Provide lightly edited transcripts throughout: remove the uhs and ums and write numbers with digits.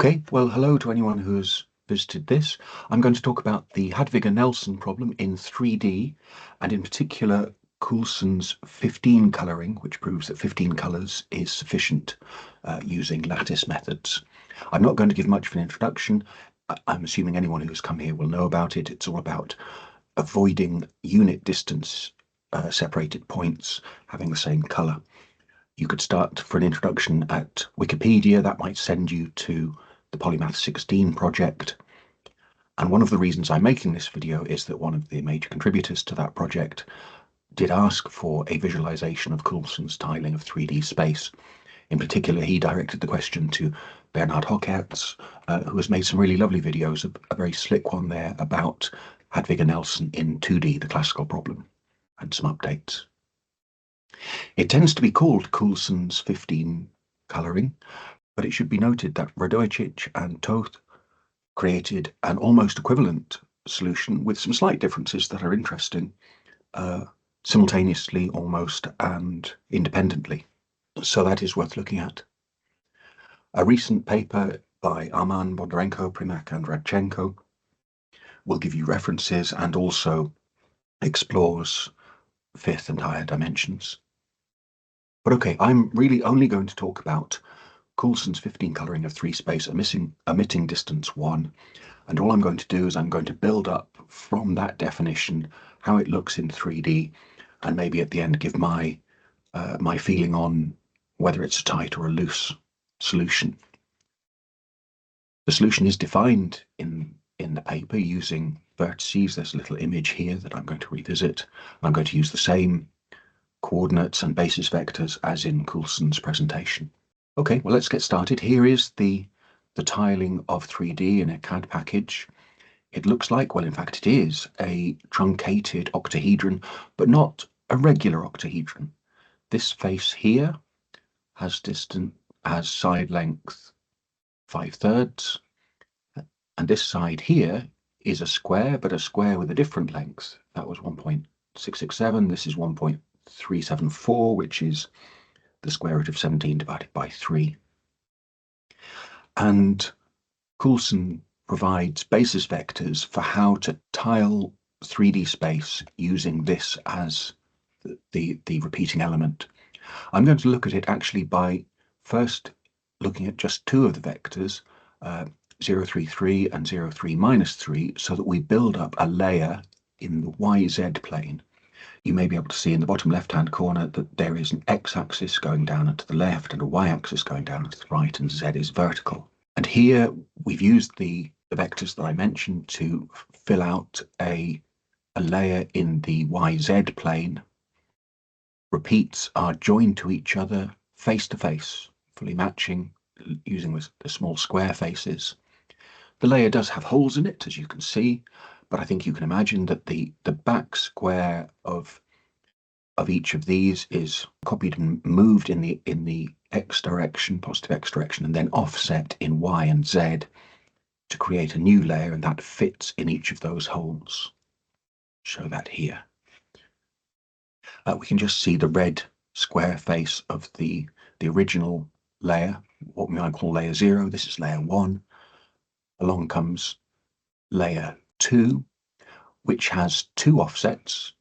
Okay, well, hello to anyone who's visited this. I'm going to talk about the Hadwiger-Nelson problem in 3D, and in particular Coulson's 15 colouring, which proves that 15 colours is sufficient using lattice methods. I'm not going to give much of an introduction. I'm assuming anyone who's come here will know about it. It's all about avoiding unit distance separated points having the same colour. You could start for an introduction at Wikipedia. That might send you to the Polymath 16 project. And one of the reasons I'm making this video is that one of the major contributors to that project did ask for a visualization of Coulson's tiling of 3D space. In particular, he directed the question to Bernhard Hockertz, who has made some really lovely videos, a very slick one there about Hadwiger-Nelson in 2D, the classical problem, and some updates. It tends to be called Coulson's 15 colouring, but it should be noted that Radoičić and Tóth created an almost equivalent solution with some slight differences that are interesting, simultaneously almost and independently. So that is worth looking at. A recent paper by Arman, Bondarenko, Primak and Radchenko will give you references and also explores fifth and higher dimensions. But okay, I'm really only going to talk about Coulson's 15 colouring of 3 space omitting distance 1, and all I'm going to do is I'm going to build up from that definition how it looks in 3D, and maybe at the end give my my feeling on whether it's a tight or a loose solution. The solution is defined in the paper using vertices. There's a little image here that I'm going to revisit. I'm going to use the same coordinates and basis vectors as in Coulson's presentation. Okay, well, let's get started. Here is the tiling of 3D in a CAD package. It looks like, well, in fact, it is a truncated octahedron, but not a regular octahedron. This face here has side length 5/3, and this side here is a square, but a square with a different length. That was 1.667. This is 1.374, which is the square root of 17 divided by 3. And Coulson provides basis vectors for how to tile 3D space using this as the repeating element. I'm going to look at it actually by first looking at just two of the vectors, 0, 3, 3 and 0, 3, minus 3, so that we build up a layer in the YZ plane. You may be able to see in the bottom left-hand corner that there is an x-axis going down and to the left and a y-axis going down and to the right, and z is vertical. And here we've used the vectors that I mentioned to fill out a layer in the YZ plane. Repeats are joined to each other face to face, fully matching using the small square faces. The layer does have holes in it, as you can see, but I think you can imagine that the back square of each of these is copied and moved in the x direction, positive x direction, and then offset in y and z to create a new layer, and that fits in each of those holes. Show that here. We can just see the red square face of the original layer, what we might call layer 0. This is layer 1. Along comes layer 2, which has 2 offsets.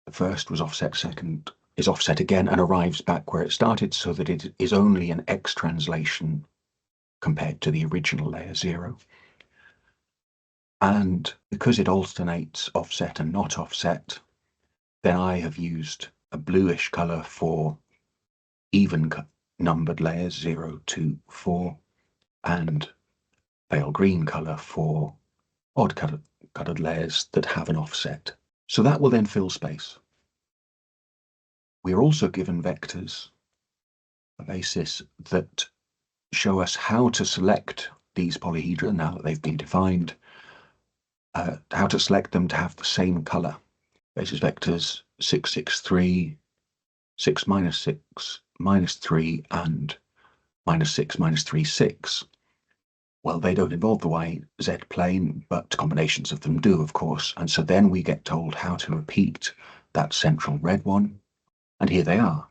The first was offset, second is offset again, and arrives back where it started, so that it is only an X translation compared to the original layer 0. And because it alternates offset and not offset, then I have used a bluish colour for even numbered layers 0, 2, 4, and pale green colour for odd coloured layers that have an offset. So that will then fill space. We are also given vectors, a basis that show us how to select these polyhedra now that they've been defined, how to select them to have the same colour. Basis vectors 6, 6, 3, 6, minus 6, minus 3, and minus 6, minus 3, 6. Well, they don't involve the YZ plane, but combinations of them do, of course. And so then we get told how to repeat that central red one. And here they are.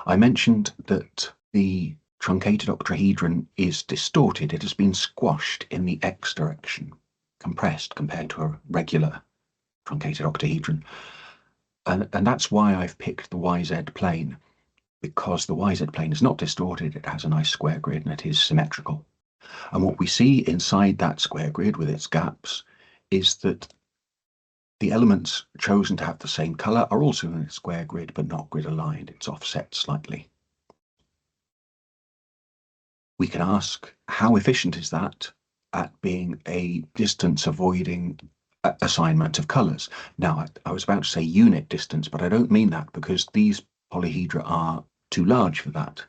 I mentioned that the truncated octahedron is distorted. It has been squashed in the x direction, compressed compared to a regular truncated octahedron. And that's why I've picked the YZ plane, because the YZ plane is not distorted, it has a nice square grid and it is symmetrical. And what we see inside that square grid with its gaps is that the elements chosen to have the same color are also in a square grid, but not grid aligned. It's offset slightly. We can ask, how efficient is that at being a distance avoiding assignment of colors? Now, I was about to say unit distance, but I don't mean that, because these polyhedra are too large for that.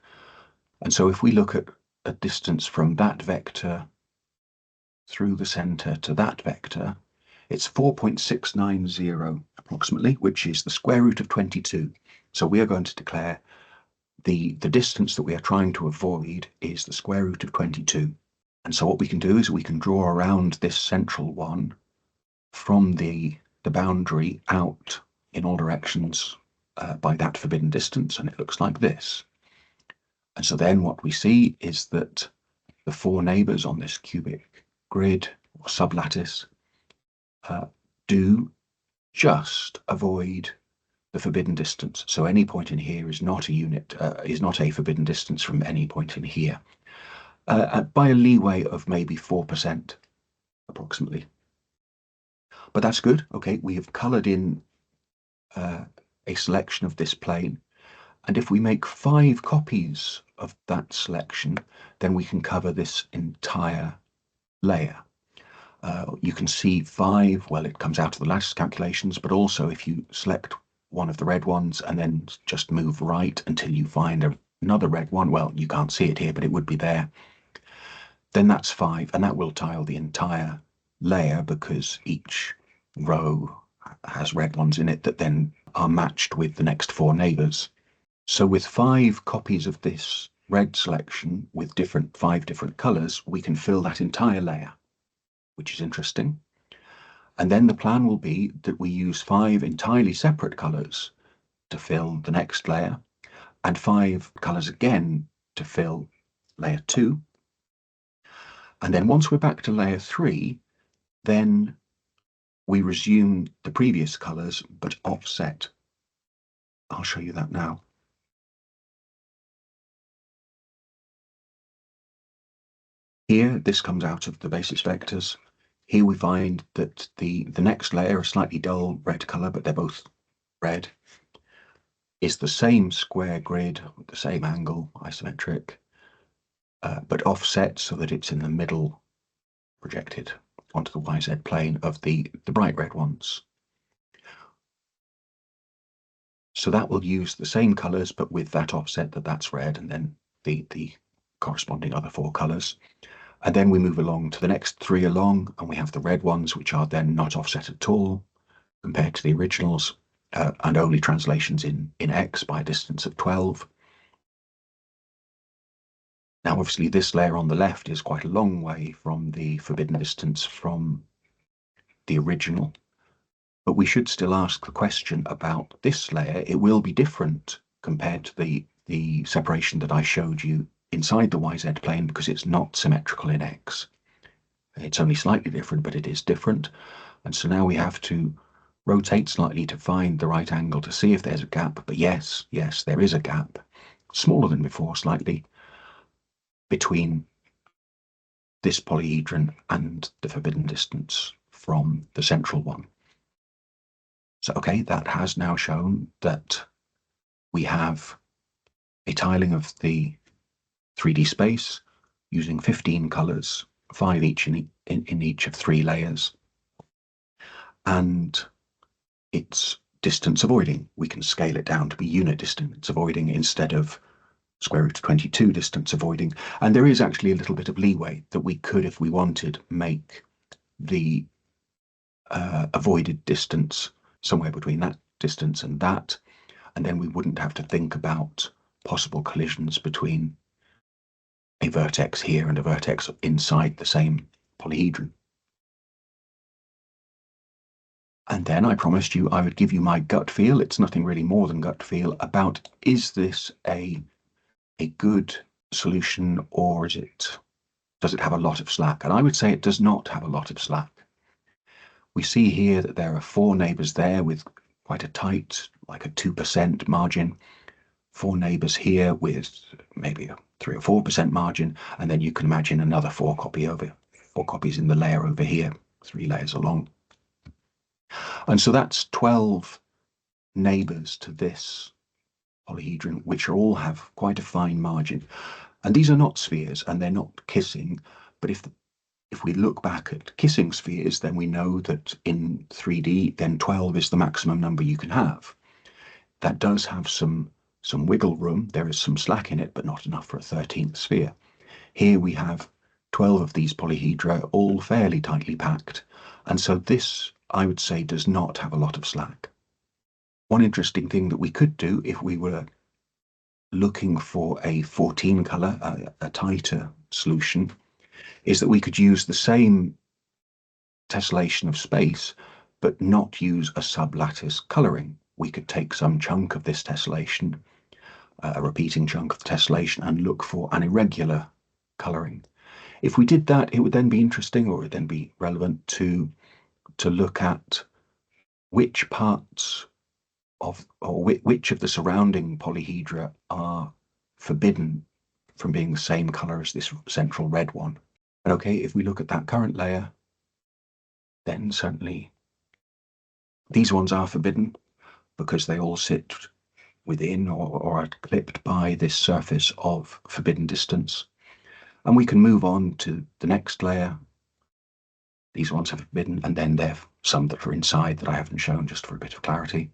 And so if we look at a distance from that vector through the center to that vector, it's 4.690 approximately, which is the square root of 22. So we are going to declare the distance that we are trying to avoid is the square root of 22. And so what we can do is we can draw around this central one from the boundary out in all directions by that forbidden distance, and it looks like this. And so then what we see is that the four neighbors on this cubic grid or sublattice do just avoid the forbidden distance. So any point in here is not a unit, is not a forbidden distance from any point in here, by a leeway of maybe 4% approximately. But that's good. Okay, we have colored in a selection of this plane, and if we make 5 copies of that selection, then we can cover this entire layer. You can see 5, well, it comes out of the lattice calculations, but also if you select one of the red ones and then just move right until you find another red one, well, you can't see it here, but it would be there, then that's 5, and that will tile the entire layer because each row has red ones in it that then are matched with the next 4 neighbors. So with 5 copies of this red selection with 5 different colors, we can fill that entire layer, which is interesting. And then the plan will be that we use 5 entirely separate colors to fill the next layer, and 5 colors again to fill layer 2. And then once we're back to layer 3, then we resume the previous colors, but offset. I'll show you that now. Here, this comes out of the basis vectors. Here we find that the next layer, a slightly dull red color, but they're both red, is the same square grid with the same angle, isometric, but offset so that it's in the middle, projected onto the YZ plane of the bright red ones. So that will use the same colors, but with that offset that's red, and then the corresponding other 4 colors. And then we move along to the next 3 along, and we have the red ones, which are then not offset at all compared to the originals, and only translations in X by a distance of 12. Now, obviously, this layer on the left is quite a long way from the forbidden distance from the original, but we should still ask the question about this layer. It will be different compared to the separation that I showed you inside the YZ plane because it's not symmetrical in X. It's only slightly different, but it is different. And so now we have to rotate slightly to find the right angle to see if there's a gap. But yes, there is a gap, smaller than before slightly, between this polyhedron and the forbidden distance from the central one. So, okay, that has now shown that we have a tiling of the 3D space using 15 colors, 5 each in each of 3 layers. And it's distance avoiding. We can scale it down to be unit distance avoiding instead of square root of 22 distance avoiding. And there is actually a little bit of leeway that we could, if we wanted, make the avoided distance somewhere between that distance and that, and then we wouldn't have to think about possible collisions between a vertex here and a vertex inside the same polyhedron. And then I promised you I would give you my gut feel. It's nothing really more than gut feel about, is this a good solution, or does it have a lot of slack? And I would say it does not have a lot of slack. We see here that there are 4 neighbours there with quite a tight, like a 2% margin, 4 neighbours here with maybe a 3 or 4% margin, and then you can imagine another 4 copies in the layer over here, 3 layers along. And so that's 12 neighbours to this polyhedron, which all have quite a fine margin. And these are not spheres, and they're not kissing, but if we look back at kissing spheres, then we know that in 3D, then 12 is the maximum number you can have. That does have some wiggle room. There is some slack in it, but not enough for a 13th sphere. Here we have 12 of these polyhedra, all fairly tightly packed, and so this, I would say, does not have a lot of slack. One interesting thing that we could do if we were looking for a 14 colour, a tighter solution, is that we could use the same tessellation of space, but not use a sub-lattice colouring. We could take some chunk of this tessellation, a repeating chunk of the tessellation, and look for an irregular colouring. If we did that, it would then be interesting, or it would then be relevant to look at which parts of, or which of the surrounding polyhedra are forbidden from being the same colour as this central red one. And okay, if we look at that current layer, then certainly these ones are forbidden because they all sit within or are clipped by this surface of forbidden distance. And we can move on to the next layer. These ones are forbidden, and then there are some that are inside that I haven't shown just for a bit of clarity.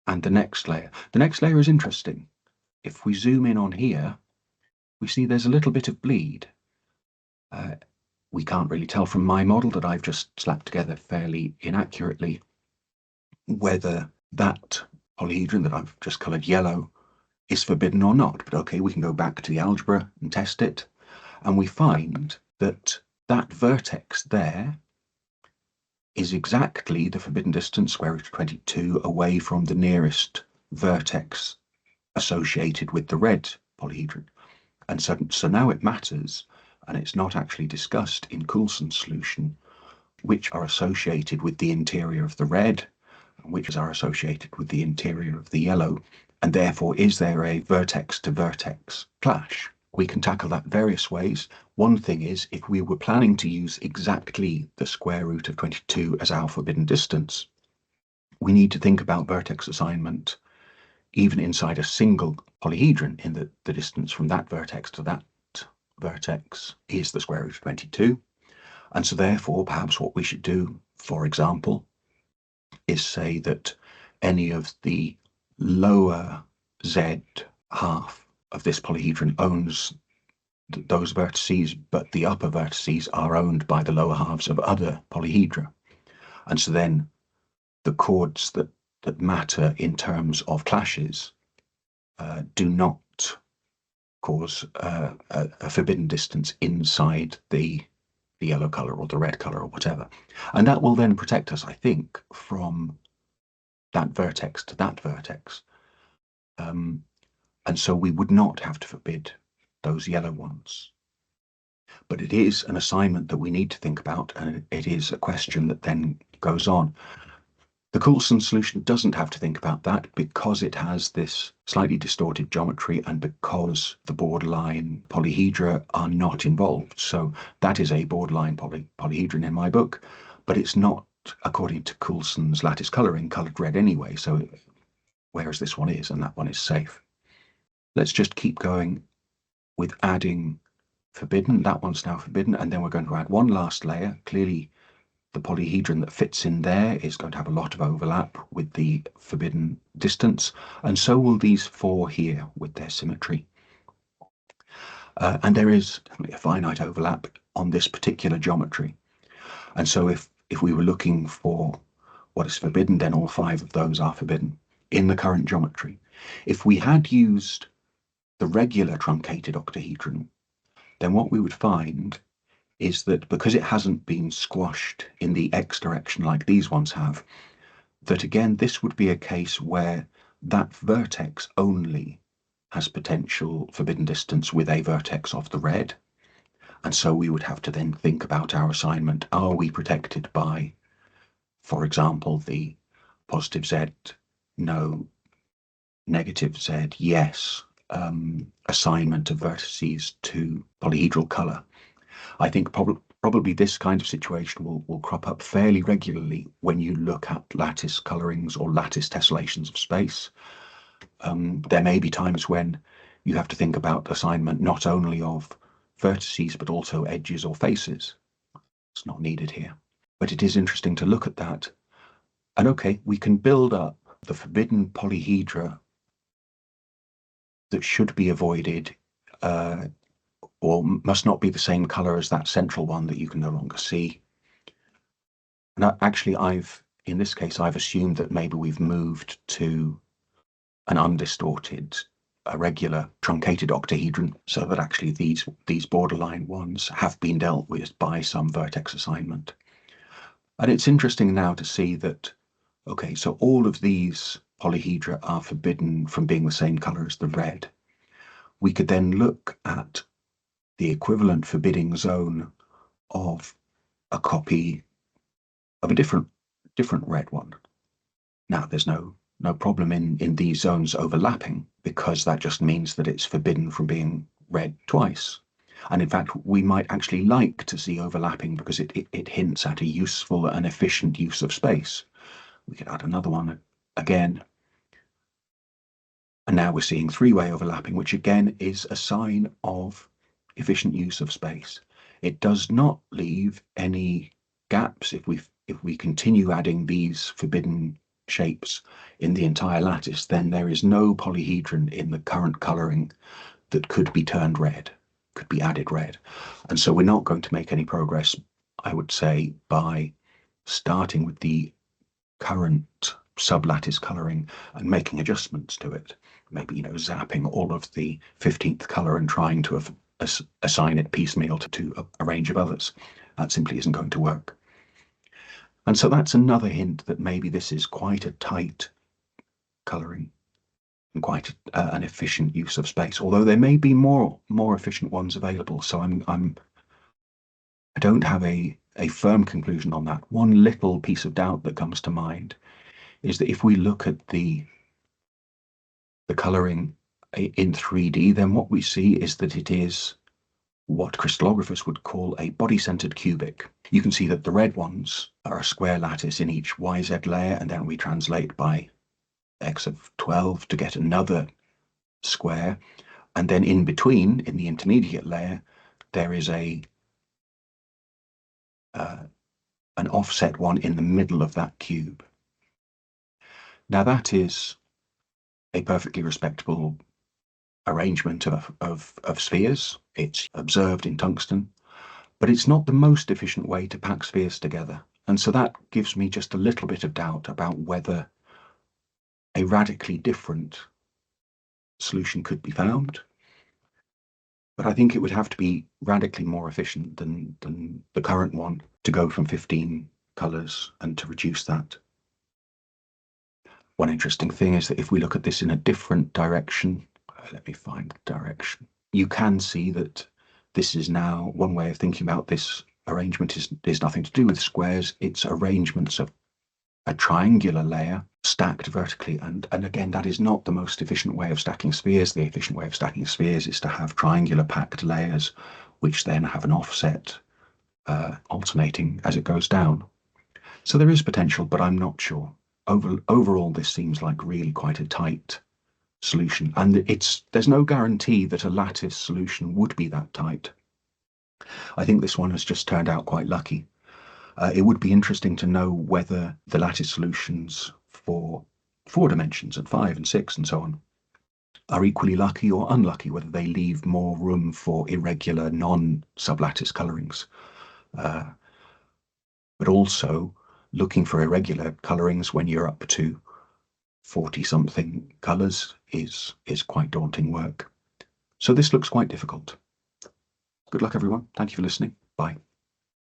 And the next layer is interesting. If we zoom in on here, we see there's a little bit of bleed. We can't really tell from my model that I've just slapped together fairly inaccurately whether that polyhedron that I've just coloured yellow is forbidden or not. But okay, we can go back to the algebra and test it, and we find that that vertex there is exactly the forbidden distance, square root of 22, away from the nearest vertex associated with the red polyhedron. And so now it matters, and it's not actually discussed in Coulson's solution, which are associated with the interior of the red, and which are associated with the interior of the yellow, and therefore is there a vertex-to-vertex clash? We can tackle that various ways. One thing is, if we were planning to use exactly the square root of 22 as our forbidden distance, we need to think about vertex assignment even inside a single polyhedron, in that the distance from that vertex to that vertex is the square root of 22. And so therefore, perhaps what we should do, for example, is say that any of the lower z half of this polyhedron owns those vertices, but the upper vertices are owned by the lower halves of other polyhedra. And so then the chords that matter in terms of clashes do not cause a forbidden distance inside the yellow colour or the red colour or whatever. And that will then protect us, I think, from that vertex to that vertex. And so we would not have to forbid those yellow ones. But it is an assignment that we need to think about, and it is a question that then goes on. The Coulson solution doesn't have to think about that because it has this slightly distorted geometry and because the borderline polyhedra are not involved. So that is a borderline polyhedron in my book, but it's not, according to Coulson's lattice colouring, coloured red anyway. So whereas this one is, and that one is safe. Let's just keep going with adding forbidden. That one's now forbidden, and then we're going to add one last layer. Clearly, the polyhedron that fits in there is going to have a lot of overlap with the forbidden distance, and so will these 4 here with their symmetry. And there is definitely a finite overlap on this particular geometry. And so if we were looking for what is forbidden, then all 5 of those are forbidden in the current geometry. If we had used the regular truncated octahedron, then what we would find is that because it hasn't been squashed in the x direction like these ones have, that again this would be a case where that vertex only has potential forbidden distance with a vertex of the red. And so we would have to then think about our assignment. Are we protected by, for example, the positive Z, no, negative Z, yes, assignment of vertices to polyhedral color? I think probably this kind of situation will crop up fairly regularly when you look at lattice colorings or lattice tessellations of space. There may be times when you have to think about assignment not only of vertices but also edges or faces. It's not needed here, but it is interesting to look at that. And okay, we can build up the forbidden polyhedra that should be avoided or must not be the same color as that central one that you can no longer see. And actually, in this case, I've assumed that maybe we've moved to an undistorted, irregular, truncated octahedron, so that actually these borderline ones have been dealt with by some vertex assignment. And it's interesting now to see that, okay, so all of these polyhedra are forbidden from being the same color as the red. We could then look at the equivalent forbidding zone of a copy of a different red one. Now, there's no problem in these zones overlapping, because that just means that it's forbidden from being read twice. And in fact, we might actually like to see overlapping because it hints at a useful and efficient use of space. We could add another one again. And now we're seeing three-way overlapping, which again is a sign of efficient use of space. It does not leave any gaps if we continue adding these forbidden shapes in the entire lattice. Then there is no polyhedron in the current coloring that could be turned red, could be added red. And so we're not going to make any progress, I would say, by starting with the current sub-lattice coloring and making adjustments to it. Maybe, zapping all of the 15th color and trying to assign it piecemeal to a range of others. That simply isn't going to work. And so that's another hint that maybe this is quite a tight coloring and quite an efficient use of space, although there may be more efficient ones available. So I don't have a firm conclusion on that. One little piece of doubt that comes to mind is that if we look at the coloring in 3D, then what we see is that it is what crystallographers would call a body-centered cubic. You can see that the red ones are a square lattice in each YZ layer, and then we translate by x of 12 to get another square. And then in between, in the intermediate layer, there is an offset one in the middle of that cube. Now that is a perfectly respectable arrangement of spheres. It's observed in tungsten, but it's not the most efficient way to pack spheres together. And so that gives me just a little bit of doubt about whether a radically different solution could be found. But I think it would have to be radically more efficient than the current one to go from 15 colors and to reduce that. One interesting thing is that if we look at this in a different direction, let me find the direction. You can see that this is now one way of thinking about this arrangement is nothing to do with squares. It's arrangements of a triangular layer stacked vertically. And again, that is not the most efficient way of stacking spheres. The efficient way of stacking spheres is to have triangular packed layers, which then have an offset alternating as it goes down. So there is potential, but I'm not sure. Overall, this seems like really quite a tight solution, and there's no guarantee that a lattice solution would be that tight. I think this one has just turned out quite lucky. It would be interesting to know whether the lattice solutions for 4 dimensions and 5 and 6 and so on are equally lucky or unlucky, whether they leave more room for irregular non-sublattice colorings. But also looking for irregular colorings when you're up to 40-something colors is quite daunting work. So this looks quite difficult. Good luck, everyone. Thank you for listening. Bye.